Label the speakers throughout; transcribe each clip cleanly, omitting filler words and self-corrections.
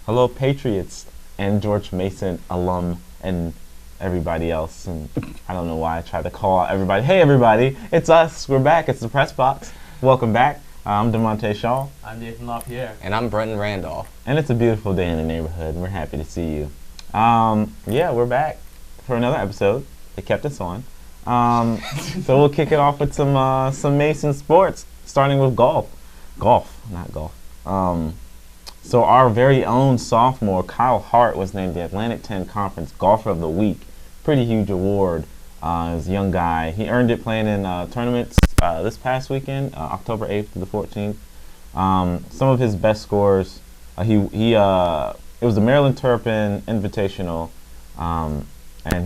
Speaker 1: Hello, Patriots and George Mason alum and everybody else. And I don't know why I tried to call out everybody. Hey, everybody, it's us. We're back. It's the Pressbox. Welcome back. I'm DeMonte Shaw.
Speaker 2: I'm Nathan LaPierre.
Speaker 3: And I'm Brenton Randolph.
Speaker 1: And it's a beautiful day in the neighborhood, and we're happy to see you. Yeah, we're back for another episode. They kept us on. So we'll kick it off with some Mason sports, starting with golf. Not golf. So our very own sophomore, Kyle Hart, was named the Atlantic 10 Conference Golfer of the Week. Pretty huge award. As a young guy, he earned it playing in tournaments this past weekend, October 8th to the 14th. Some of his best scores, it was the Maryland Terrapin Invitational, and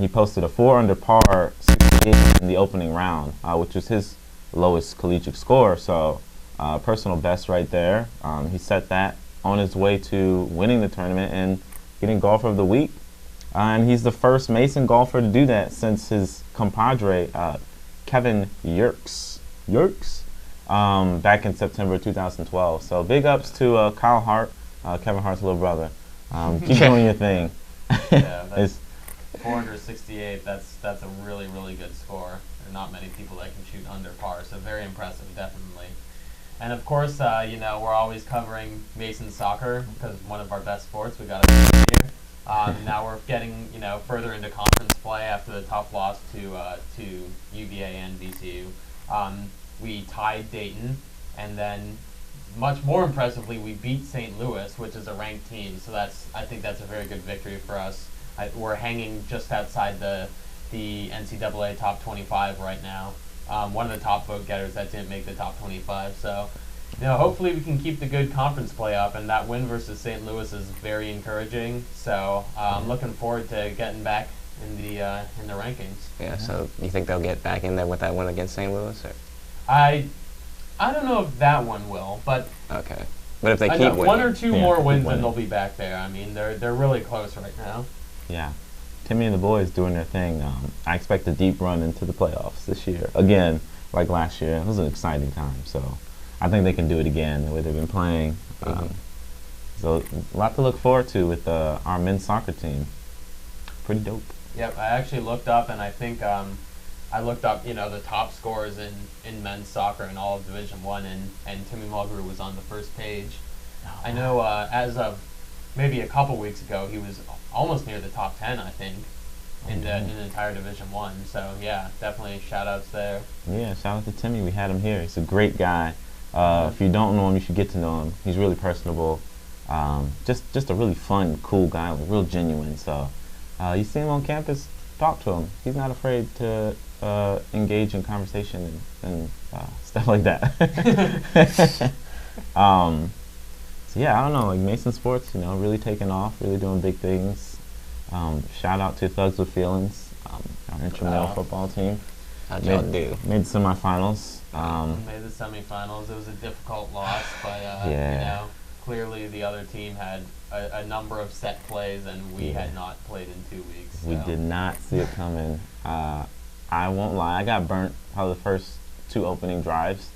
Speaker 1: he posted a 4 under par 68 in the opening round, which was his lowest collegiate score. So personal best right there. He set that on his way to winning the tournament and getting Golfer of the Week. And he's the first Mason golfer to do that since his compadre, Kevin Yerkes, back in September 2012. So big ups to Kyle Hart, Kevin Hart's little brother. Keep doing your thing.
Speaker 2: Yeah, that's 468. That's a really, really good score. There are not many people that can shoot under par, so very impressive, definitely. And of course, we're always covering Mason soccer because one of our best sports. We got it here. Now we're getting further into conference play after the tough loss to UVA and VCU. We tied Dayton, and then much more impressively, we beat St. Louis, which is a ranked team. So I think that's a very good victory for us. We're hanging just outside the NCAA top 25 right now. One of the top vote getters that didn't make the top 25. So, hopefully we can keep the good conference play up, and that win versus St. Louis is very encouraging. So I'm looking forward to getting back in the rankings.
Speaker 3: Yeah. So you think they'll get back in there with that win against St. Louis? Or?
Speaker 2: I don't know if that one will, but
Speaker 3: okay. But if they keep winning,
Speaker 2: one or two more wins, then they'll be back there. I mean, they're really close right now.
Speaker 1: Yeah. Timmy and the boys doing their thing. I expect a deep run into the playoffs this year. Again, like last year, it was an exciting time. So I think they can do it again the way they've been playing. So a lot to look forward to with our men's soccer team. Pretty dope.
Speaker 2: Yep, I actually looked up, and I think the top scorers in men's soccer in all of Division I, and Timmy Mulgrew was on the first page. Oh. I know as of maybe a couple weeks ago, he was almost near the top 10, I think, in the entire Division I. So, yeah, definitely shout-outs there.
Speaker 1: Yeah, shout-out to Timmy. We had him here. He's a great guy. If you don't know him, you should get to know him. He's really personable. Just a really fun, cool guy, real genuine. So, you see him on campus, talk to him. He's not afraid to engage in conversation and stuff like that. So yeah, I don't know, like Mason Sports, really taking off, really doing big things. Shout out to Thugs with Feelings, our intramural football team.
Speaker 3: How'd y'all do?
Speaker 1: Made the semifinals.
Speaker 2: Made the semifinals. It was a difficult loss, but clearly the other team had a number of set plays, and we had not played in 2 weeks. So.
Speaker 1: We did not see it coming. I won't lie, I got burnt probably the first 2 opening drives.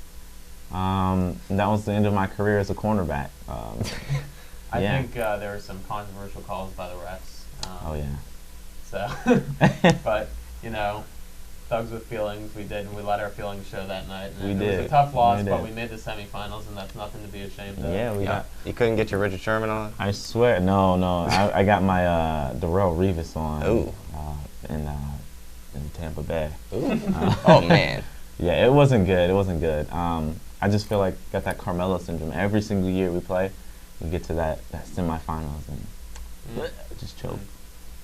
Speaker 1: And that was the end of my career as a cornerback.
Speaker 2: I think there were some controversial calls by the refs.
Speaker 1: Oh yeah.
Speaker 2: So, but Thugs with Feelings, we let our feelings show that night. And it was a tough loss, but we made the semifinals, and that's nothing to be ashamed of.
Speaker 1: Yeah,
Speaker 3: you couldn't get your Richard Sherman on?
Speaker 1: I swear, no. I got my Darrell Revis on.
Speaker 3: Ooh.
Speaker 1: In Tampa Bay.
Speaker 3: Ooh. Oh man.
Speaker 1: Yeah, it wasn't good. I just feel like got that Carmelo syndrome. Every single year we play, we get to that semifinals and just choke.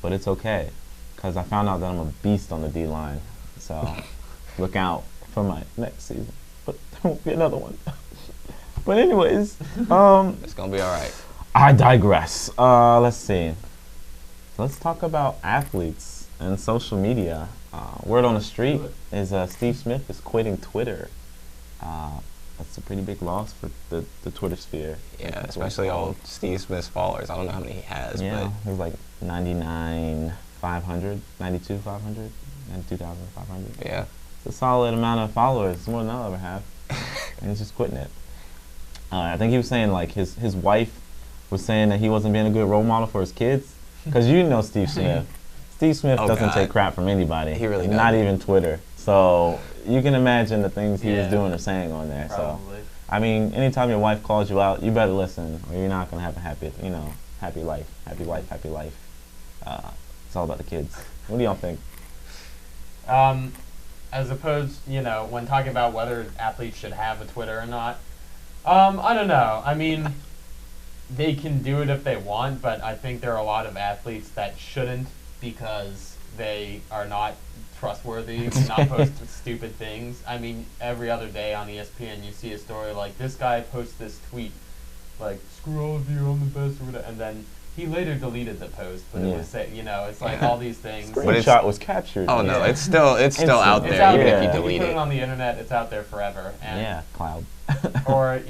Speaker 1: But it's okay, because I found out that I'm a beast on the D-line. So look out for my next season. But there won't be another one. But anyways,
Speaker 3: it's going to be all right.
Speaker 1: I digress. Let's see. Let's talk about athletes and social media. Word on the street is Steve Smith is quitting Twitter. That's a pretty big loss for the Twitter sphere.
Speaker 3: Yeah, especially all Steve Smith's followers. I don't know how many he has.
Speaker 1: Yeah, he's like 99,500, 92,500, 92,500.
Speaker 3: Yeah.
Speaker 1: It's a solid amount of followers. It's more than I'll ever have. And he's just quitting it. I think he was saying like his wife was saying that he wasn't being a good role model for his kids. Because you know Steve Smith. Steve Smith doesn't take crap from anybody.
Speaker 3: He really
Speaker 1: Not
Speaker 3: doesn't.
Speaker 1: even Twitter. So you can imagine the things he was
Speaker 2: Yeah.
Speaker 1: doing or saying on there.
Speaker 2: Probably.
Speaker 1: So I mean, anytime your wife calls you out, you better listen, or you're not gonna have a happy life. It's all about the kids. What do y'all think?
Speaker 2: As opposed, when talking about whether athletes should have a Twitter or not, I don't know. I mean, they can do it if they want, but I think there are a lot of athletes that shouldn't because they are not trustworthy, not post stupid things. I mean, every other day on ESPN you see a story like, this guy posts this tweet, like, screw all of you, I'm the best, or whatever, and then he later deleted the post, but it was, it's like all these things.
Speaker 1: Screenshot was captured.
Speaker 3: Oh no, it's still out there,
Speaker 2: It's out
Speaker 3: even
Speaker 2: there.
Speaker 3: if you
Speaker 2: If
Speaker 3: delete
Speaker 2: you put it
Speaker 3: it.
Speaker 2: on the internet, it's out there forever. And
Speaker 1: Yeah, cloud.
Speaker 2: or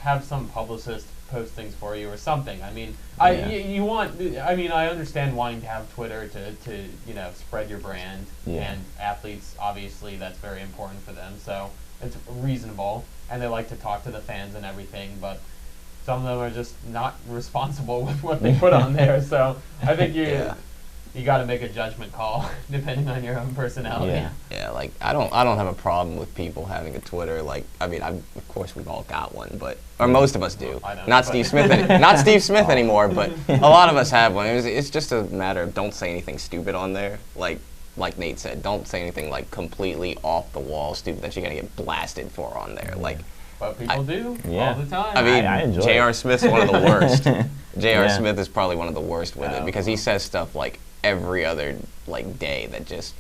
Speaker 2: have some publicist post things for you or something. I mean, I understand wanting to have Twitter to spread your brand, and athletes, obviously that's very important for them, so it's reasonable, and they like to talk to the fans and everything, but some of them are just not responsible with what they put on there, so I think you got to make a judgment call depending on your own personality.
Speaker 1: Yeah.
Speaker 3: Yeah, like I don't have a problem with people having a Twitter. Like, I mean, of course we've all got one, or most of us do.
Speaker 2: I don't,
Speaker 3: Not
Speaker 2: but-
Speaker 3: Steve Smith, not Steve Smith anymore, but a lot of us have one. It's just a matter of don't say anything stupid on there. Like Nate said, don't say anything like completely off the wall stupid that you're gonna get blasted for on there. Like,
Speaker 2: But people do
Speaker 1: Yeah.
Speaker 2: all the time.
Speaker 3: I mean,
Speaker 1: I enjoy
Speaker 3: J.R.
Speaker 1: it.
Speaker 3: Smith's one of the worst. J.R.
Speaker 1: Yeah.
Speaker 3: Smith is probably one of the worst with
Speaker 2: Oh,
Speaker 3: it because he says stuff like every other day that just,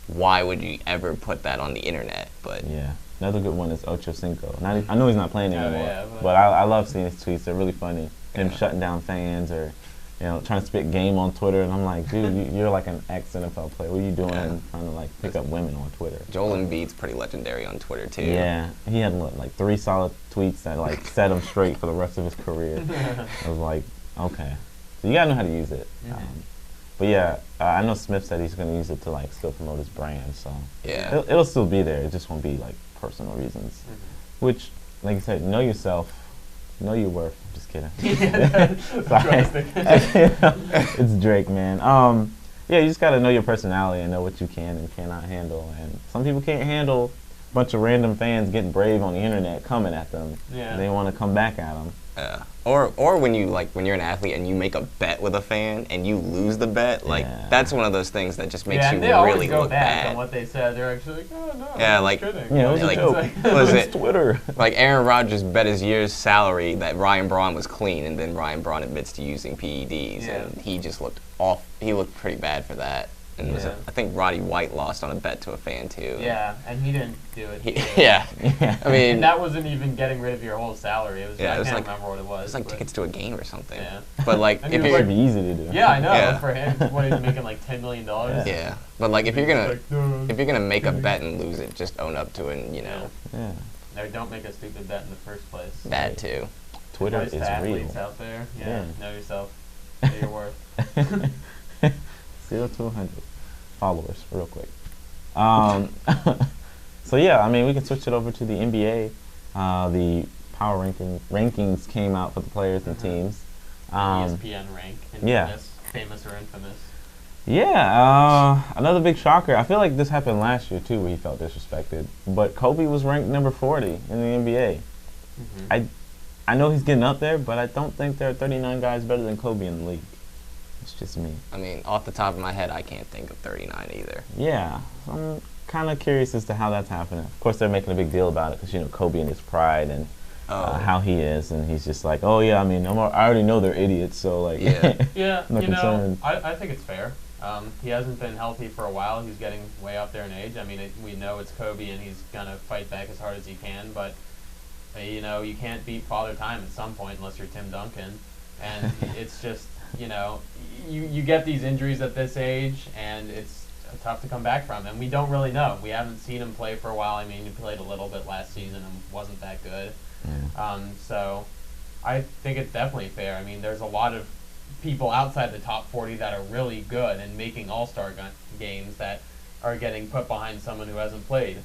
Speaker 3: why would you ever put that on the internet? But
Speaker 1: Yeah. Another good one is Ocho Cinco. I know he's not playing
Speaker 2: Oh,
Speaker 1: anymore,
Speaker 2: yeah,
Speaker 1: but I love seeing his tweets. They're really funny. Him
Speaker 3: Yeah.
Speaker 1: shutting down fans or trying to spit game on Twitter, and I'm like, dude, you're like an ex-NFL player. What are you doing trying to like pick up women on Twitter?
Speaker 3: Joel Embiid's pretty legendary on Twitter too.
Speaker 1: Yeah, he had like 3 solid tweets that like set him straight for the rest of his career. I was like, okay, so you gotta know how to use it.
Speaker 2: Mhm.
Speaker 1: But yeah, I know Smith said he's gonna use it to like still promote his brand, so
Speaker 3: Yeah.
Speaker 1: it'll still be there. It just won't be like personal reasons. Which, like you said, know yourself, know your worth. Just kidding. Sorry. It's Drake, man. Yeah, you just gotta know your personality and know what you can and cannot handle. And some people can't handle a bunch of random fans getting brave on the internet coming at them.
Speaker 2: Yeah.
Speaker 1: They want to come back at them.
Speaker 3: Or when you're an athlete and you make a bet with a fan and you lose the bet, like
Speaker 1: Yeah.
Speaker 3: that's one of those things that just makes
Speaker 2: Yeah,
Speaker 3: you
Speaker 2: and they always
Speaker 3: really
Speaker 2: go
Speaker 3: look
Speaker 2: back
Speaker 3: bad.
Speaker 2: on what they said. They're actually like, oh no,
Speaker 3: Yeah,
Speaker 2: I'm
Speaker 3: like-
Speaker 2: kidding.
Speaker 1: You know, it was
Speaker 3: Like,
Speaker 1: a joke.
Speaker 3: what was
Speaker 1: It's
Speaker 3: it?
Speaker 1: Twitter.
Speaker 3: Like Aaron Rodgers bet his year's salary that Ryan Braun was clean, and then Ryan Braun admits to using PEDs,
Speaker 2: Yeah.
Speaker 3: and he just looked off. He looked pretty bad for that. And
Speaker 2: Yeah.
Speaker 3: I think Roddy White lost on a bet to a fan too.
Speaker 2: Yeah, and he didn't do it. either.
Speaker 3: Yeah.
Speaker 1: Yeah.
Speaker 3: I mean,
Speaker 2: And that wasn't even getting rid of your whole salary. It was,
Speaker 3: Yeah,
Speaker 2: I
Speaker 3: it was
Speaker 2: can't
Speaker 3: like-
Speaker 2: remember what it was.
Speaker 3: it's like
Speaker 2: but-
Speaker 3: tickets to a game or something.
Speaker 2: Yeah.
Speaker 3: But like,
Speaker 2: And
Speaker 3: if
Speaker 2: he
Speaker 3: you're,
Speaker 2: was
Speaker 1: It'd be easy to do.
Speaker 2: Yeah, I know.
Speaker 3: Yeah.
Speaker 2: For him, what he's making like $10 million.
Speaker 3: yeah, but like if you're gonna
Speaker 2: Like,
Speaker 3: make a bet and lose it, just own up to it, and
Speaker 1: Yeah.
Speaker 2: no, don't make a stupid bet in the first place.
Speaker 3: that too.
Speaker 1: Twitter
Speaker 2: Advice
Speaker 1: is
Speaker 2: to athletes
Speaker 1: real.
Speaker 2: out there. Yeah,
Speaker 1: Yeah.
Speaker 2: know yourself. Know your worth.
Speaker 1: 0 to 100 followers, real quick. So yeah, I mean, we can switch it over to the NBA. The power rankings came out for the players and teams.
Speaker 2: ESPN rank.
Speaker 1: yeah.
Speaker 2: Famous or infamous.
Speaker 1: Yeah, another big shocker. I feel like this happened last year too, where he felt disrespected. But Kobe was ranked number 40 in the NBA.
Speaker 2: Mm-hmm.
Speaker 1: I know he's getting up there, but I don't think there are 39 guys better than Kobe in the league. It's just me.
Speaker 3: I mean, off the top of my head, I can't think of 39 either.
Speaker 1: Yeah, so I'm kind of curious as to how that's happening. Of course, they're making a big deal about it because Kobe and his pride and how he is, and he's just like, oh yeah, I mean, I already know they're idiots, so like,
Speaker 3: Yeah.
Speaker 2: Yeah,
Speaker 1: I'm not concerned.
Speaker 2: I think it's fair. He hasn't been healthy for a while. He's getting way up there in age. I mean, we know it's Kobe, and he's gonna fight back as hard as he can. But you can't beat Father Time at some point unless you're Tim Duncan. And it's just, you get these injuries at this age, and it's tough to come back from. And we don't really know. We haven't seen him play for a while. I mean, he played a little bit last season and wasn't that good.
Speaker 1: yeah.
Speaker 2: So I think it's definitely fair. I mean, there's a lot of people outside the top 40 that are really good and making all-star games that are getting put behind someone who hasn't played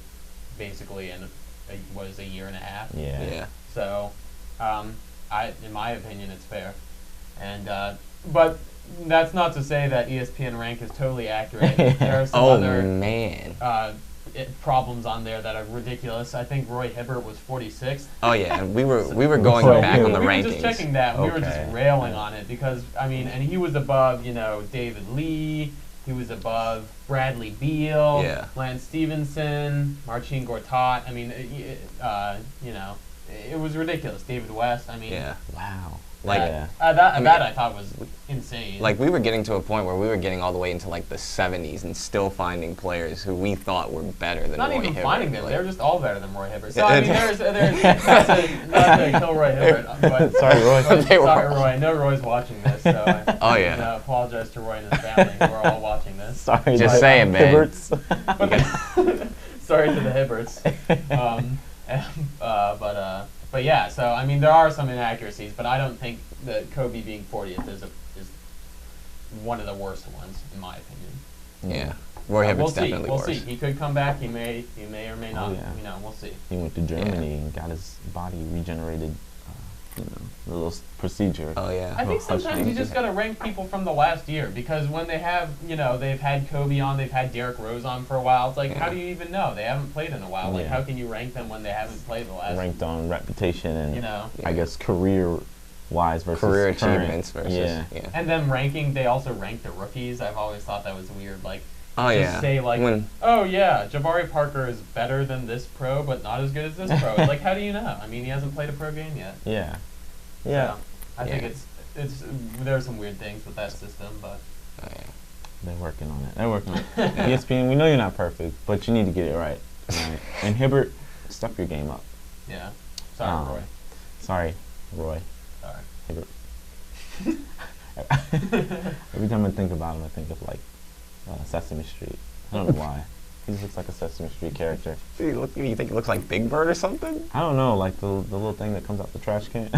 Speaker 2: basically in a year and a half.
Speaker 1: Yeah.
Speaker 3: Yeah.
Speaker 2: So in my opinion, it's fair. And but that's not to say that ESPN rank is totally accurate. There are some other
Speaker 3: man.
Speaker 2: problems on there that are ridiculous. I think Roy Hibbert was 46th.
Speaker 3: Oh yeah, and we were going back on the
Speaker 2: we
Speaker 3: rankings.
Speaker 2: were just checking that. We were just
Speaker 1: Okay.
Speaker 2: railing on it because I mean, and he was above David Lee. He was above Bradley Beal,
Speaker 3: Yeah.
Speaker 2: Lance Stevenson, Marcin Gortat. I mean, it was ridiculous. David West. I mean,
Speaker 3: Yeah.
Speaker 1: Wow.
Speaker 3: Like,
Speaker 1: yeah.
Speaker 2: that I thought was insane.
Speaker 3: Like, we were getting to a point where we were getting all the way into, like, the 70s and still finding players who we thought were better than
Speaker 2: not
Speaker 3: Roy
Speaker 2: even
Speaker 3: Hibbert.
Speaker 2: finding them.
Speaker 3: Like,
Speaker 2: They were just all better than Roy Hibbert. So, I mean, there's not to kill Roy Hibbert. But,
Speaker 1: Sorry, Roy.
Speaker 2: but
Speaker 3: They were
Speaker 2: sorry,
Speaker 3: all-
Speaker 2: Roy. I know Roy's watching this, so I
Speaker 3: Oh, yeah.
Speaker 2: apologize to Roy and his family who are all watching this.
Speaker 1: Sorry.
Speaker 3: Just
Speaker 1: to
Speaker 3: saying, man.
Speaker 1: Hibberts.
Speaker 2: Sorry to the Hibberts. But yeah, so I mean there are some inaccuracies, but I don't think that Kobe being 40th is one of the worst ones in my opinion.
Speaker 3: Yeah. Roy Hibbert's
Speaker 2: we'll see.
Speaker 3: definitely
Speaker 2: We'll
Speaker 3: worse.
Speaker 2: see. He could come back. He may or may not.
Speaker 1: yeah.
Speaker 2: We'll see.
Speaker 1: He went to Germany and got his body regenerated. The little procedure.
Speaker 3: Oh, yeah.
Speaker 2: I think
Speaker 1: Hush
Speaker 2: sometimes you
Speaker 1: change.
Speaker 2: just gotta rank people from the last year because when they have, they've had Kobe on, they've had Derrick Rose on for a while. It's like, how do you even know? They haven't played in a while. Like,
Speaker 1: Yeah.
Speaker 2: how can you rank them when they haven't played the last?
Speaker 1: Ranked on reputation and I guess career-wise versus
Speaker 3: Career
Speaker 1: current.
Speaker 3: achievements versus, yeah.
Speaker 2: And then ranking, they also rank the rookies. I've always thought that was weird. Like,
Speaker 3: Oh,
Speaker 2: just
Speaker 3: yeah.
Speaker 2: say like, oh yeah, Jabari Parker is better than this pro, but not as good as this pro. It's like, how do you know? I mean, he hasn't played a pro game yet.
Speaker 1: Yeah. Yeah.
Speaker 2: So, I think it's there are some weird things with that system, but
Speaker 3: Oh, yeah.
Speaker 1: They're working on it. They're working on it. ESPN, we know you're not perfect, but you need to get it right. Right. And Hibbert, step your game up.
Speaker 2: yeah. Sorry, Roy.
Speaker 1: Sorry, Roy.
Speaker 2: Sorry.
Speaker 1: Hibbert. Every time I think about him, I think of like Sesame Street. I don't know why. He just looks like a Sesame Street character.
Speaker 3: You think it looks like Big Bird or something?
Speaker 1: I don't know, like the little thing that comes out the trash can.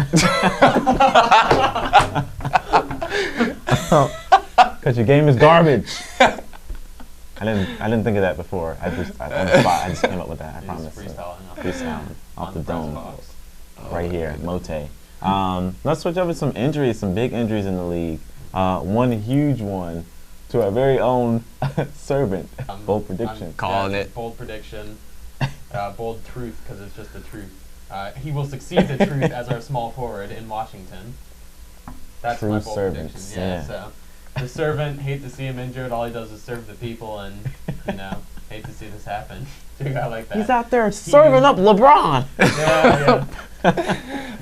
Speaker 1: Because your game is garbage. I didn't think of that before. I just came up with that. I promise. Freestyling off the dome.
Speaker 2: Pressbox.
Speaker 1: Right here, Mote. Let's switch over to some injuries, some big injuries in the league. One huge one to our very own servant. Bold prediction.
Speaker 3: Calling it.
Speaker 2: Bold prediction. Bold truth, because it's just the truth. He will succeed the truth as our small forward in Washington. That's
Speaker 1: True
Speaker 2: my bold
Speaker 1: servant,
Speaker 2: prediction.
Speaker 1: yeah.
Speaker 2: So the servant, hate to see him injured. All he does is serve the people, and hate to see this happen to a guy like that.
Speaker 1: He's out there serving up LeBron.
Speaker 2: Yeah.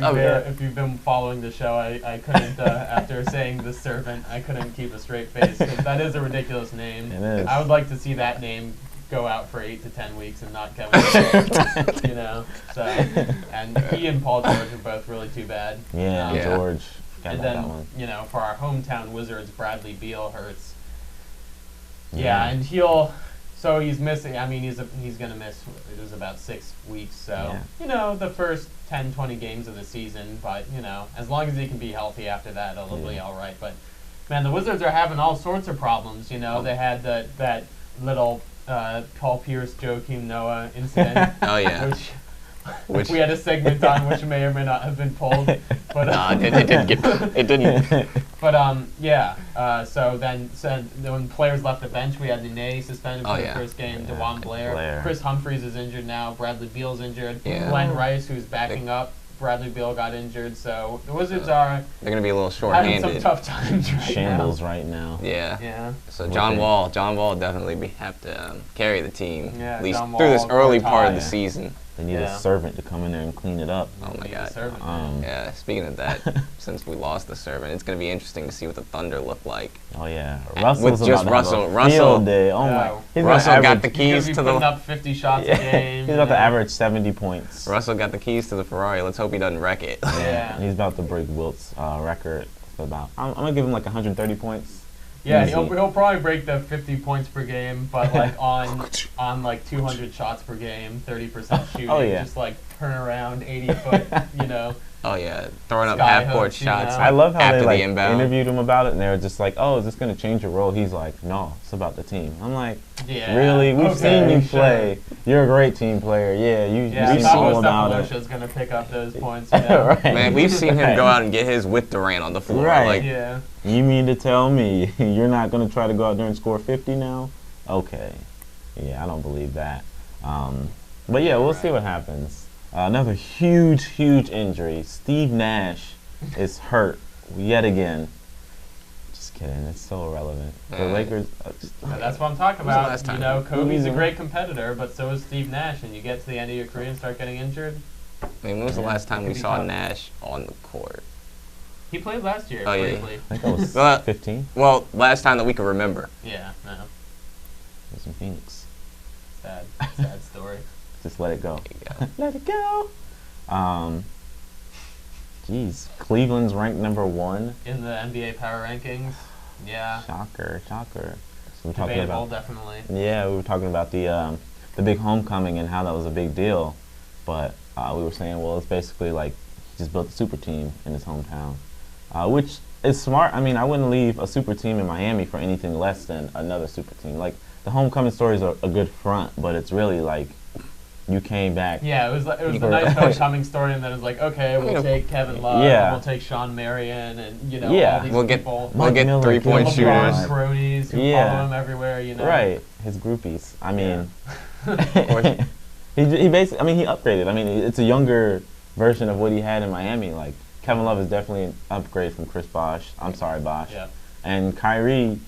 Speaker 3: Oh, yeah.
Speaker 2: If you've been following the show, I couldn't, after saying the servant, I couldn't keep a straight face, because that is a ridiculous name.
Speaker 1: It is.
Speaker 2: I would like to see that name go out for 8 to 10 weeks and not Kevin Durant, so, and he and Paul George are both really too bad.
Speaker 1: Yeah,
Speaker 3: Yeah.
Speaker 1: George. Forgot
Speaker 2: And
Speaker 1: about
Speaker 2: then,
Speaker 1: that one.
Speaker 2: for our hometown Wizards, Bradley Beal hurts.
Speaker 1: Yeah.
Speaker 2: Yeah, and so he's missing. I mean, he's going to miss. It was about 6 weeks. So the first 10, 20 games of the season. But as long as he can be healthy after that, it'll be all right. But man, the Wizards are having all sorts of problems. They had that little Paul Pierce, Joakim Noah incident.
Speaker 3: Oh, yeah.
Speaker 2: Which we had a segment on, which may or may not have been pulled. But
Speaker 3: it didn't.
Speaker 2: But so then when players left the bench, we had Nene suspended for the first game.
Speaker 1: Yeah.
Speaker 2: DeJuan Blair. Chris Humphries is injured now. Bradley Beal's injured.
Speaker 3: Yeah.
Speaker 2: Glenn Rice, who's backing up. Bradley Beal got injured. So the Wizards
Speaker 3: They're going to be a little
Speaker 2: having
Speaker 3: short-handed.
Speaker 2: some tough times right
Speaker 1: Shambles
Speaker 2: now.
Speaker 1: right now.
Speaker 3: Yeah.
Speaker 2: Yeah.
Speaker 3: So John Wall definitely have to carry the team
Speaker 2: Yeah,
Speaker 3: at least
Speaker 2: John
Speaker 3: through this
Speaker 2: Wall,
Speaker 3: early
Speaker 2: Cortez.
Speaker 3: part of the season.
Speaker 1: They need a servant to come in there and clean it up.
Speaker 3: Oh my
Speaker 2: Need a
Speaker 3: God.
Speaker 2: servant.
Speaker 3: Yeah. Speaking of that, since we lost the servant, it's going to be interesting to see what the Thunder look like.
Speaker 1: Oh yeah,
Speaker 3: With just Russell.
Speaker 1: Field day. Oh my.
Speaker 2: Yeah.
Speaker 1: He's
Speaker 3: Russell got
Speaker 1: average-
Speaker 3: the
Speaker 2: He's
Speaker 3: keys
Speaker 2: gonna be
Speaker 3: to
Speaker 2: putting
Speaker 3: the.
Speaker 2: up 50 shots a game.
Speaker 1: He's about to average 70 points.
Speaker 3: Russell got the keys to the Ferrari. Let's hope he doesn't wreck it.
Speaker 2: Yeah.
Speaker 1: He's about to break Wilt's record for about. I'm gonna give him like 130 points.
Speaker 2: Yeah,
Speaker 1: Easy.
Speaker 2: he'll probably break the 50 points per game, but like on like 200 shots per game, 30% shooting,
Speaker 1: Oh, yeah.
Speaker 2: just like turn around 80 foot,
Speaker 3: Oh yeah, throwing up
Speaker 2: Sky
Speaker 3: half-court
Speaker 2: hooks, you
Speaker 3: shots.
Speaker 2: know.
Speaker 1: I love how
Speaker 3: after
Speaker 1: they
Speaker 3: the
Speaker 1: like
Speaker 3: inbound.
Speaker 1: interviewed him about it, and they were just like, "Oh, is this going to change your role?" He's like, "No, it's about the team." I'm like,
Speaker 2: Yeah.
Speaker 1: "Really? We've
Speaker 2: Okay,
Speaker 1: seen you
Speaker 2: sure.
Speaker 1: play. You're a great team player. Yeah,
Speaker 2: Yeah,
Speaker 1: you've
Speaker 2: I
Speaker 1: seen all
Speaker 2: thought
Speaker 1: about it."
Speaker 2: Steph going to pick up those points. You know?
Speaker 1: Right.
Speaker 3: Man, we've seen him
Speaker 1: Right.
Speaker 3: go out and get his with Durant on the floor.
Speaker 1: Right.
Speaker 3: Like,
Speaker 2: Yeah.
Speaker 1: You mean to tell me you're not going to try to go out there and score 50 now? Okay. Yeah, I don't believe that. But yeah, we'll see what happens. Another huge, huge injury. Steve Nash is hurt yet again. Just kidding. It's so irrelevant. The Lakers.
Speaker 2: Yeah, that's what I'm talking
Speaker 3: When's the
Speaker 2: about.
Speaker 3: last time?
Speaker 2: You know, Kobe's a
Speaker 1: Mhm.
Speaker 2: great competitor, but so is Steve Nash. And you get to the end of your career and start getting injured.
Speaker 3: I mean, when was the
Speaker 1: Yeah.
Speaker 3: last time
Speaker 2: Could
Speaker 3: we
Speaker 2: be
Speaker 3: saw
Speaker 2: tough.
Speaker 3: Nash on the court?
Speaker 2: He played last year
Speaker 3: Oh, yeah.
Speaker 2: briefly.
Speaker 1: I think I was
Speaker 3: Well,
Speaker 1: 15.
Speaker 3: Well, last time that we can remember.
Speaker 2: Yeah, no.
Speaker 1: It was in Phoenix.
Speaker 2: Sad story.
Speaker 1: Just let it go.
Speaker 3: There you go.
Speaker 1: Let it go. Geez, Cleveland's ranked number 1.
Speaker 2: In the NBA power rankings, yeah.
Speaker 1: Shocker, shocker. So we're talking
Speaker 2: Debatable,
Speaker 1: about.
Speaker 2: definitely.
Speaker 1: Yeah, we were talking about the big homecoming and how that was a big deal, but we were saying, well, it's basically like he just built a super team in his hometown, which is smart. I mean, I wouldn't leave a super team in Miami for anything less than another super team. Like the homecoming story is a good front, but it's really like you came back.
Speaker 2: Yeah, it was a
Speaker 1: For-
Speaker 2: nice homecoming story, and then it's like, okay, we'll take Kevin Love,
Speaker 1: Yeah.
Speaker 2: and we'll take Sean Marion, and you know,
Speaker 1: Yeah.
Speaker 2: all these
Speaker 3: We'll get
Speaker 2: people.
Speaker 1: Mike
Speaker 3: get
Speaker 1: Miller,
Speaker 3: three-point
Speaker 1: Gilbert
Speaker 3: shooters.
Speaker 2: LeBron cronies who
Speaker 1: Yeah.
Speaker 2: follow him everywhere, you know.
Speaker 1: Right, his groupies. I mean,
Speaker 3: course.
Speaker 1: he basically. I mean, he upgraded. I mean, it's a younger version of what he had in Miami. Like Kevin Love is definitely an upgrade from Chris Bosh. I'm sorry, Bosh.
Speaker 2: Yeah.
Speaker 1: And Kyrie,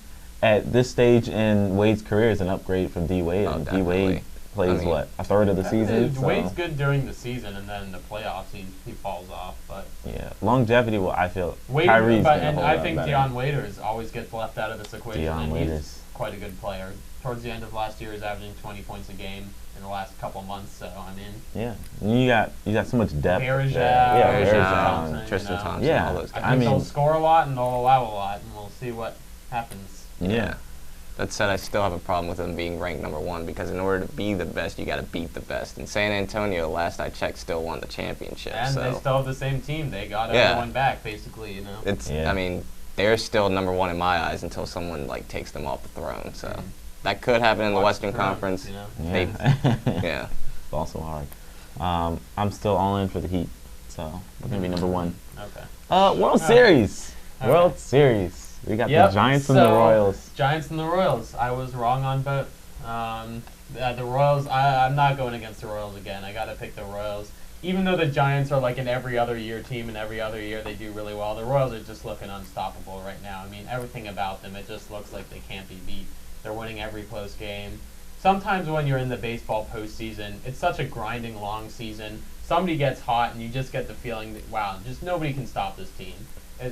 Speaker 1: at this stage in Wade's career, is an upgrade from D Wade.
Speaker 3: Oh,
Speaker 1: And D
Speaker 3: definitely.
Speaker 1: Wade plays
Speaker 3: I mean,
Speaker 1: what, a third of the season.
Speaker 2: Wade's
Speaker 1: So,
Speaker 2: good during the season, and then in the playoffs he falls off. But
Speaker 1: yeah, longevity. Well, I feel
Speaker 2: Wade,
Speaker 1: Kyrie's
Speaker 2: but,
Speaker 1: gonna
Speaker 2: and
Speaker 1: hold
Speaker 2: I
Speaker 1: up
Speaker 2: think
Speaker 1: better.
Speaker 2: Deion Waiters always gets left out of this equation,
Speaker 1: Deion
Speaker 2: and
Speaker 1: Waiters.
Speaker 2: he's quite a good player. Towards the end of last year, he's averaging 20 points a game in the last couple months. So I mean,
Speaker 1: Yeah, and you got so much depth.
Speaker 2: Bergeron,
Speaker 1: there. Yeah,
Speaker 3: Bergeron,
Speaker 1: Bergeron.
Speaker 3: Tristan
Speaker 2: you know.
Speaker 3: Thompson,
Speaker 1: Yeah.
Speaker 3: all those
Speaker 2: I
Speaker 3: guys.
Speaker 2: think
Speaker 1: mean-
Speaker 2: they'll score a lot and they'll allow a lot, and we'll see what happens.
Speaker 1: Yeah.
Speaker 3: That said, I still have a problem with them being ranked number 1 because in order to be the best, you got to beat the best. And San Antonio, last I checked, still won the championship.
Speaker 2: And
Speaker 3: so
Speaker 2: they still have the same team. They got
Speaker 3: Yeah.
Speaker 2: everyone back, basically, you know.
Speaker 3: it's,
Speaker 1: Yeah.
Speaker 3: I mean, they're still number 1 in my eyes until someone like takes them off the throne. So
Speaker 2: Mhm.
Speaker 3: that could happen in the
Speaker 2: Watch
Speaker 3: Western
Speaker 2: the throne,
Speaker 3: Conference.
Speaker 2: you know.
Speaker 1: Yeah.
Speaker 3: Yeah.
Speaker 1: It's also hard. I'm still all in for the Heat, so we're gonna be number 1.
Speaker 2: Okay.
Speaker 1: World Series.
Speaker 2: Okay.
Speaker 1: World Series. We got
Speaker 2: Yep,
Speaker 1: the Giants and the
Speaker 2: so-
Speaker 1: Royals.
Speaker 2: Giants and the Royals. I was wrong on both. The Royals, I'm not going against the Royals again. I got to pick the Royals. Even though the Giants are like an every other year team and every other year they do really well, the Royals are just looking unstoppable right now. I mean, everything about them, it just looks like they can't be beat. They're winning every close game. Sometimes when you're in the baseball postseason, it's such a grinding long season. Somebody gets hot and you just get the feeling that, wow, just nobody can stop this team.
Speaker 1: Yeah.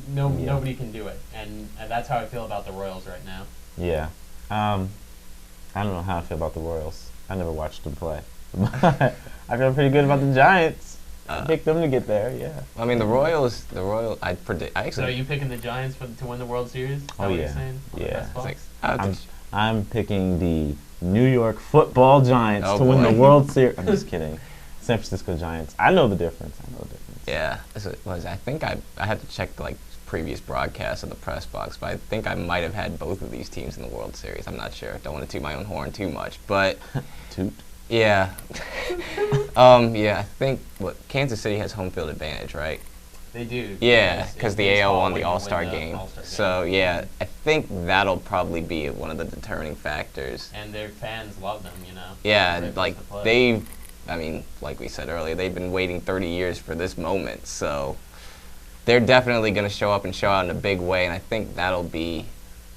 Speaker 2: Nobody can do it. And that's how I feel about the Royals right now.
Speaker 1: Yeah. I don't know how I feel about the Royals. I never watched them play. But I feel pretty good about the Giants. I picked them to get there, yeah.
Speaker 3: I mean, the Royals, I
Speaker 2: So are
Speaker 3: actually,
Speaker 2: you picking the Giants to win the World Series? Is that
Speaker 1: Oh,
Speaker 2: what
Speaker 1: yeah.
Speaker 2: you're saying? On the
Speaker 1: Yeah.
Speaker 2: Pressbox?
Speaker 3: it's like, I have to
Speaker 1: I'm, I'm picking the New York Football Giants
Speaker 3: Oh,
Speaker 1: to win the
Speaker 3: boy.
Speaker 1: World Series. I'm just kidding. San Francisco Giants. I know the difference.
Speaker 3: Yeah, this was. I think I had to check the like previous broadcasts of the press box, but I think I might have had both of these teams in the World Series. I'm not sure. Don't want to toot my own horn too much, but
Speaker 1: Toot.
Speaker 3: yeah, yeah. I think Kansas City has home field advantage, right?
Speaker 2: They do.
Speaker 3: Yeah,
Speaker 2: It's
Speaker 3: because the
Speaker 2: baseball
Speaker 3: AL won
Speaker 2: when
Speaker 3: the
Speaker 2: you
Speaker 3: All-Star
Speaker 2: win the
Speaker 3: game.
Speaker 2: All-Star game.
Speaker 3: So yeah, I think that'll probably be one of the determining factors.
Speaker 2: And their fans love them, you know.
Speaker 3: Yeah,
Speaker 2: Great place
Speaker 3: like
Speaker 2: to play.
Speaker 3: they've, I mean, like we said earlier, they've been waiting 30 years for this moment. So they're definitely going to show up and show out in a big way, and I think that'll be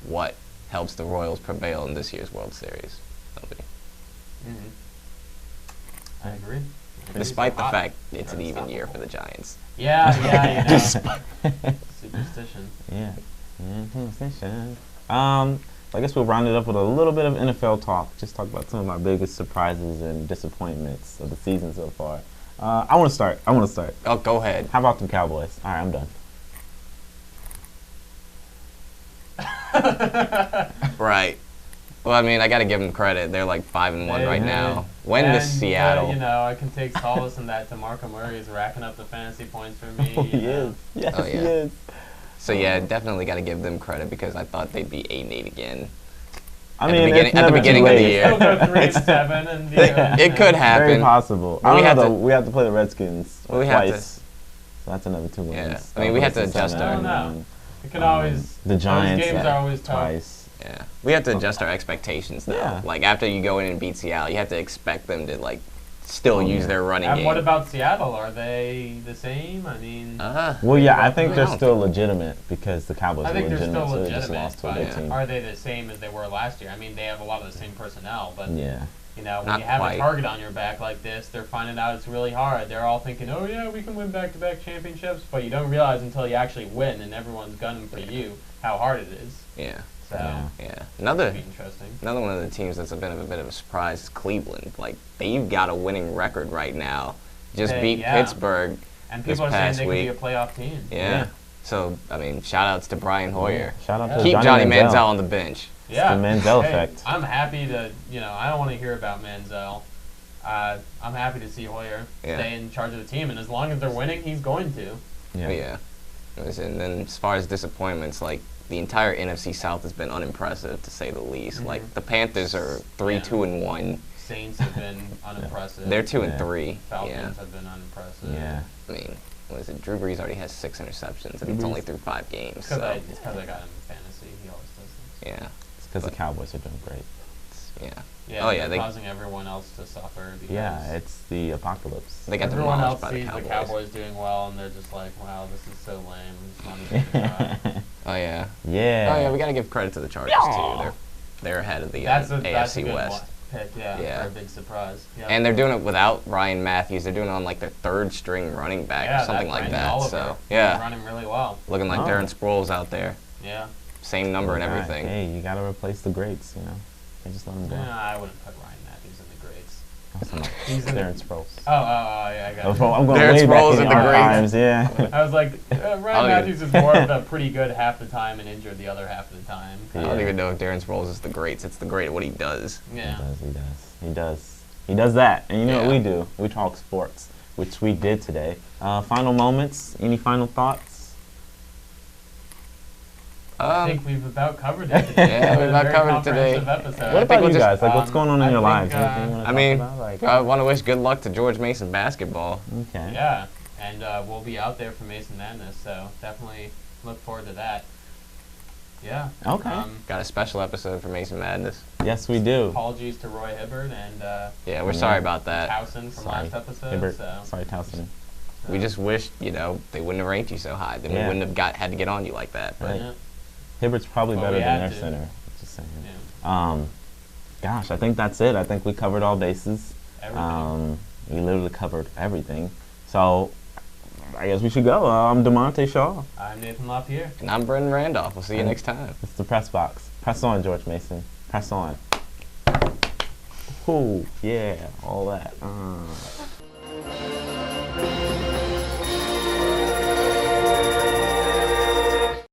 Speaker 3: what helps the Royals prevail in this year's World Series. That'll be.
Speaker 2: Mhm. I agree.
Speaker 3: Despite the
Speaker 2: Hot.
Speaker 3: fact it's an
Speaker 2: They're
Speaker 3: even year for
Speaker 2: unstoppable.
Speaker 3: the Giants.
Speaker 2: Yeah, you know. Superstition.
Speaker 1: Yeah. I guess we'll round it up with a little bit of NFL talk. Just talk about some of my biggest surprises and disappointments of the season so far. I want to start.
Speaker 3: Oh, go ahead.
Speaker 1: How about them Cowboys? All right, I'm done.
Speaker 3: Right. Well, I mean, I got to give them credit. They're like 5-1 right now. When
Speaker 2: and,
Speaker 3: does Seattle?
Speaker 2: you know, I can take solace in that DeMarco Murray is racking up the fantasy points for me.
Speaker 1: Oh, he
Speaker 2: you know.
Speaker 1: is. Yes,
Speaker 3: Oh,
Speaker 1: he
Speaker 3: yeah.
Speaker 1: is.
Speaker 3: So yeah, definitely got to give them credit because I thought they'd be 8-8 again.
Speaker 1: I
Speaker 3: At the
Speaker 1: mean,
Speaker 3: beginning-
Speaker 1: it's
Speaker 3: at the
Speaker 1: never
Speaker 3: beginning
Speaker 1: too
Speaker 3: of the
Speaker 1: late.
Speaker 3: year.
Speaker 2: Still go 3-7, and you know,
Speaker 3: It could happen.
Speaker 1: Very possible.
Speaker 3: But
Speaker 1: I
Speaker 3: we
Speaker 1: don't
Speaker 3: have
Speaker 1: know,
Speaker 3: to-
Speaker 1: though. We have to play the Redskins
Speaker 3: Well, we have to-
Speaker 1: twice. So that's another 2 wins.
Speaker 3: Yeah. I mean, we have to adjust
Speaker 2: I
Speaker 3: our-
Speaker 2: don't know. You can always.
Speaker 1: The Giants
Speaker 2: Those games are always tough.
Speaker 1: twice.
Speaker 3: Yeah, we have to adjust our expectations now.
Speaker 1: Yeah.
Speaker 3: Like after you go in and beat Seattle, you have to expect them to like still use their running
Speaker 2: And
Speaker 3: game.
Speaker 2: what about Seattle? Are they the same? I mean,
Speaker 1: Well, yeah, I think
Speaker 3: I
Speaker 1: they're
Speaker 3: don't
Speaker 1: still legitimate because the Cowboys
Speaker 2: I
Speaker 1: are
Speaker 2: think they're
Speaker 1: legitimate,
Speaker 2: still
Speaker 1: so they just
Speaker 2: legitimate.
Speaker 1: lost to a
Speaker 2: But
Speaker 1: good team.
Speaker 2: are they the same as they were last year? I mean, they have a lot of the same personnel, but
Speaker 1: Yeah.
Speaker 2: you know, when
Speaker 3: Not
Speaker 2: you have
Speaker 3: quite.
Speaker 2: a target on your back like this, they're finding out it's really hard. They're all thinking, "Oh yeah, we can win back-to-back championships," but you don't realize until you actually win and everyone's gunning for you how hard it is.
Speaker 3: Yeah,
Speaker 2: So
Speaker 1: Yeah.
Speaker 3: another
Speaker 2: it'll be interesting.
Speaker 3: another one of the teams that's been a bit of a surprise is Cleveland. Like they've got a winning record right now. Just beat
Speaker 2: Yeah.
Speaker 3: Pittsburgh.
Speaker 2: And
Speaker 3: this
Speaker 2: people are saying
Speaker 3: past
Speaker 2: they could be
Speaker 3: week.
Speaker 2: a playoff team.
Speaker 3: Yeah. So I mean, shout outs to Brian Hoyer.
Speaker 1: Shout out
Speaker 2: Yeah.
Speaker 1: to
Speaker 3: Keep Johnny Manziel on the bench.
Speaker 2: Yeah.
Speaker 1: the Manziel
Speaker 2: Hey,
Speaker 1: effect.
Speaker 2: I'm happy to, you know, I don't want to hear about Manziel. I'm happy to see Hoyer
Speaker 3: Yeah.
Speaker 2: stay in charge of the team, and as long as they're winning, he's going to.
Speaker 3: But yeah. And then as far as disappointments, like the entire NFC South has been unimpressive to say the least.
Speaker 2: Mm-hmm.
Speaker 3: Like the Panthers are 3-2-1.
Speaker 2: Saints have been unimpressive.
Speaker 3: They're 2-3.
Speaker 2: Falcons
Speaker 3: Yeah.
Speaker 2: have been unimpressive.
Speaker 1: Yeah.
Speaker 3: I mean, what is it? Drew Brees already has 6 interceptions, and he's only through 5 games.
Speaker 2: It's
Speaker 3: So
Speaker 2: because I got him in fantasy. He always does this.
Speaker 3: yeah,
Speaker 1: It's because the Cowboys are doing great.
Speaker 3: yeah.
Speaker 2: Yeah,
Speaker 3: Oh, yeah,
Speaker 2: they're
Speaker 3: they-
Speaker 2: causing everyone else to suffer. Because
Speaker 1: Yeah, it's the apocalypse.
Speaker 3: They got
Speaker 2: everyone
Speaker 3: demolished
Speaker 2: else
Speaker 3: by the
Speaker 2: sees
Speaker 3: Cowboys.
Speaker 2: the Cowboys doing well, and they're just like, wow, this is so lame. It's not even a try.
Speaker 3: Oh yeah.
Speaker 1: Yeah.
Speaker 3: Oh yeah. We gotta give credit to the Chargers too. They're ahead of the
Speaker 2: That's a
Speaker 3: AFC
Speaker 2: good
Speaker 3: West.
Speaker 2: pick, yeah,
Speaker 3: Yeah.
Speaker 2: for a big surprise. Yep.
Speaker 3: And they're doing it without Ryan Matthews. They're doing it on like their 3rd string running back
Speaker 2: yeah,
Speaker 3: or something like
Speaker 2: Brandon
Speaker 3: that.
Speaker 2: Oliver,
Speaker 3: So
Speaker 2: he's
Speaker 3: yeah,
Speaker 2: running really well.
Speaker 3: looking like
Speaker 1: Oh.
Speaker 3: Darren Sproles out there.
Speaker 2: Yeah.
Speaker 3: Same number and
Speaker 1: Alright,
Speaker 3: everything.
Speaker 1: Hey, you gotta replace the greats, you know. Can't just let them go.
Speaker 2: I wouldn't put Ryan Matthews in the greats.
Speaker 1: Awesome.
Speaker 2: He's in
Speaker 1: Darren Sproles.
Speaker 2: Oh, yeah, I got it.
Speaker 1: I'm going
Speaker 3: Darren
Speaker 1: way
Speaker 3: Sproles
Speaker 1: back in
Speaker 3: in
Speaker 1: the
Speaker 3: the greats.
Speaker 1: archives, yeah.
Speaker 2: I was like, Ryan
Speaker 3: even-
Speaker 2: Matthews is more of a pretty good half the time and injured the other half of the time.
Speaker 3: I don't even know if Darren Sproles is the greats. It's the great at what he does.
Speaker 2: Yeah.
Speaker 1: He does that. And you know what
Speaker 3: Yeah.
Speaker 1: we do? We talk sports, which we did today. Final moments? Any final thoughts?
Speaker 2: I think we've about covered it.
Speaker 3: Yeah, we've
Speaker 2: It was a
Speaker 3: about
Speaker 2: very
Speaker 3: covered it today.
Speaker 2: comprehensive episode.
Speaker 1: What about
Speaker 3: we'll
Speaker 1: you
Speaker 3: just-
Speaker 1: guys? Like, what's going on in
Speaker 2: I
Speaker 1: your
Speaker 2: think,
Speaker 1: lives? Anything you want to
Speaker 3: I
Speaker 1: talk
Speaker 3: mean,
Speaker 1: about? Like,
Speaker 3: I want to wish good luck to George Mason basketball.
Speaker 1: okay.
Speaker 2: Yeah, and we'll be out there for Mason Madness, so definitely look forward to that. Yeah.
Speaker 1: Okay.
Speaker 3: Got a special episode for Mason Madness.
Speaker 1: Yes, we do.
Speaker 2: Apologies to Roy Hibbert and
Speaker 3: Yeah, we're sorry about that.
Speaker 2: Towson from
Speaker 1: Sorry.
Speaker 2: last episode.
Speaker 1: Hibbert.
Speaker 2: So,
Speaker 1: Sorry, Towson.
Speaker 3: We just wished, they wouldn't have ranked you so high. Then we
Speaker 1: Yeah.
Speaker 3: wouldn't have had to get on you like that. But
Speaker 1: Right.
Speaker 2: Yeah.
Speaker 1: Hibbert's probably
Speaker 2: But
Speaker 1: better
Speaker 2: we
Speaker 1: than
Speaker 2: had
Speaker 1: their
Speaker 2: to.
Speaker 1: center. Just saying.
Speaker 2: Yeah.
Speaker 1: Gosh, I think that's it. I think we covered all bases.
Speaker 2: Everything.
Speaker 1: We literally covered everything. So, I guess we should go. I'm DeMonte Shaw.
Speaker 2: I'm Nathan LaPierre.
Speaker 3: And I'm Brendan Randolph. We'll see you
Speaker 1: And
Speaker 3: next time.
Speaker 1: It's the press box. Press on, George Mason. Press on. Ooh, yeah, all that.